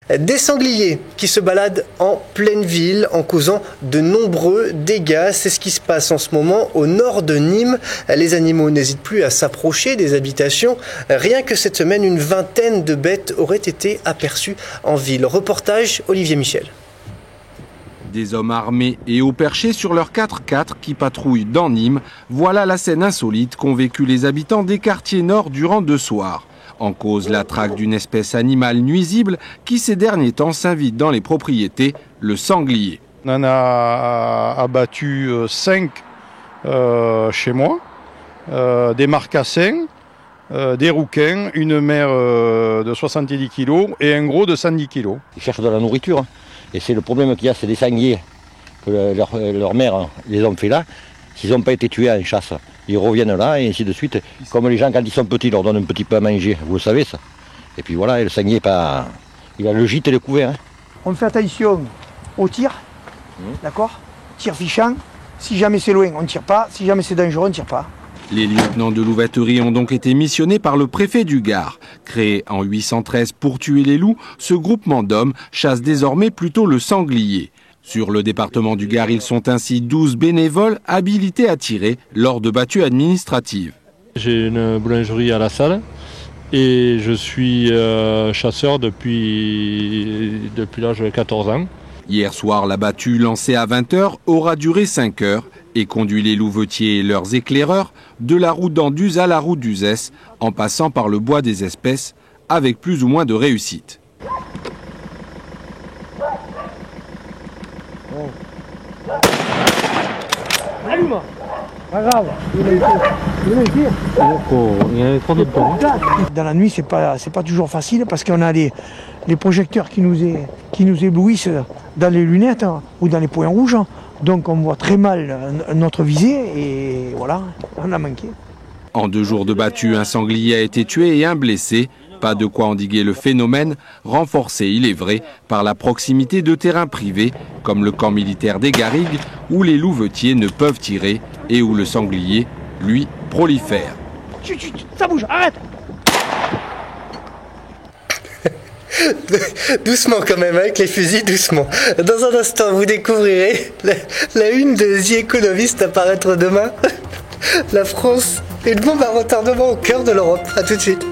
Des sangliers qui se baladent en pleine ville en causant de nombreux dégâts. C'est ce qui se passe en ce moment au nord de Nîmes. Les animaux n'hésitent plus à s'approcher des habitations. Rien que cette semaine, une vingtaine de bêtes auraient été aperçues en ville. Reportage Olivier Michel. Des hommes armés et au perché sur leur 4x4 qui patrouillent dans Nîmes. Voilà la scène insolite qu'ont vécu les habitants des quartiers nord durant 2 soirs. En cause, la traque d'une espèce animale nuisible qui ces derniers temps s'invite dans les propriétés, le sanglier. On en a abattu 5 chez moi, des marcassins, des rouquins, une mère de 70 kg et un gros de 110 kg. Ils cherchent de la nourriture et c'est le problème qu'il y a, c'est des sangliers que leur mère les ont fait là. S'ils n'ont pas été tués en chasse, ils reviennent là et ainsi de suite. Comme les gens, quand ils sont petits, ils leur donnent un petit peu à manger, vous le savez ça. Et puis voilà, et le sanglier, il a le gîte et le couvert. Hein. On fait attention au tir, d'accord ? Tir fichant. Si jamais c'est loin, on ne tire pas. Si jamais c'est dangereux, on ne tire pas. Les lieutenants de louveterie ont donc été missionnés par le préfet du Gard. Créé en 813 pour tuer les loups, ce groupement d'hommes chasse désormais plutôt le sanglier. Sur le département du Gard, ils sont ainsi 12 bénévoles habilités à tirer lors de battues administratives. J'ai une boulangerie à La Salle et je suis chasseur depuis l'âge de 14 ans. Hier soir, la battue lancée à 20h aura duré 5 heures et conduit les louvetiers et leurs éclaireurs de la route d'Anduze à la route d'Uzès en passant par le bois des espèces avec plus ou moins de réussite. Allume. Pas grave. Dans la nuit, c'est pas toujours facile parce qu'on a les projecteurs qui nous éblouissent dans les lunettes ou dans les points rouges. Donc on voit très mal notre visée et voilà, on a manqué. En 2 jours de battue, un sanglier a été tué et un blessé. Pas de quoi endiguer le phénomène, renforcé, il est vrai, par la proximité de terrains privés, comme le camp militaire des Garrigues, où les louvetiers ne peuvent tirer et où le sanglier, lui, prolifère. Chut, ça bouge, arrête! Doucement quand même, avec les fusils, doucement. Dans un instant, vous découvrirez la une de The Economist apparaître demain. La France est une bombe à retardement au cœur de l'Europe. A tout de suite.